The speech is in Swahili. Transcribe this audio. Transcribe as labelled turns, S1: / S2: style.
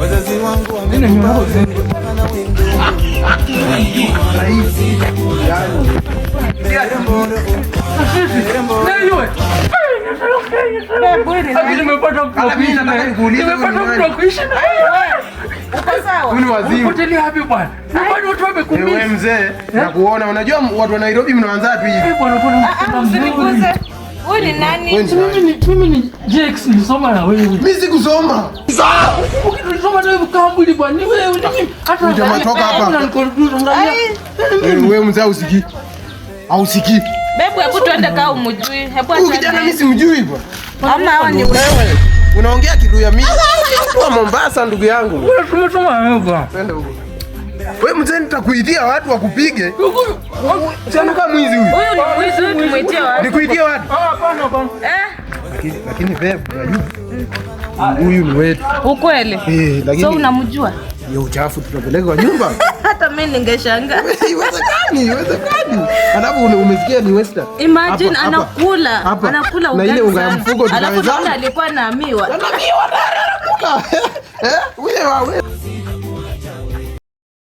S1: Wazazi wangu wamenipa na wingi. Wewe mzee, nakuona. Unajua watu wa Nairobi mnaanza wapi hivi?
S2: Usiniguze. Wewe ni nani?
S3: Mimi ni Jex, nilisoma na wewe.
S1: Mimi sikusoma.
S3: Ukisoma na wewe kambuli bwana. Ni wewe hata
S1: jamaa toka hapa. Wewe mzee usikii. Ausikii.
S2: Bebu, hebu tuende kaa umjui. Hebu
S1: acha. Kijana mimi simjui bwana.
S2: Ama hawa ni wewe.
S1: Unaongea Kiluya mimi. Kwa Mombasa ndugu yangu.
S3: Wewe tumesoma na wewe bwana.
S1: Twende huko. Wewe mzee nitakuitia watu wakupige. Sasa kama mwizi huyu.
S2: Huyu ni mwizi, tumuitia watu.
S1: Nikuitia watu?
S3: Hapana.
S1: Lakini Bebu, unajua? Huyu ni wetu.
S2: Ukweli?
S1: Lakini
S2: so unamjua?
S1: Ni uchafu tutapeleka kwa nyumba.
S2: Hata mimi ningeshangaa.
S1: Iwezekani. Alafu umesikia ni Western.
S2: Imagine anakula ugali.
S1: Na ile unga ya mfuko
S2: tunaweza. Alafu alikuwa na miwa.
S1: Na miwa. Wewe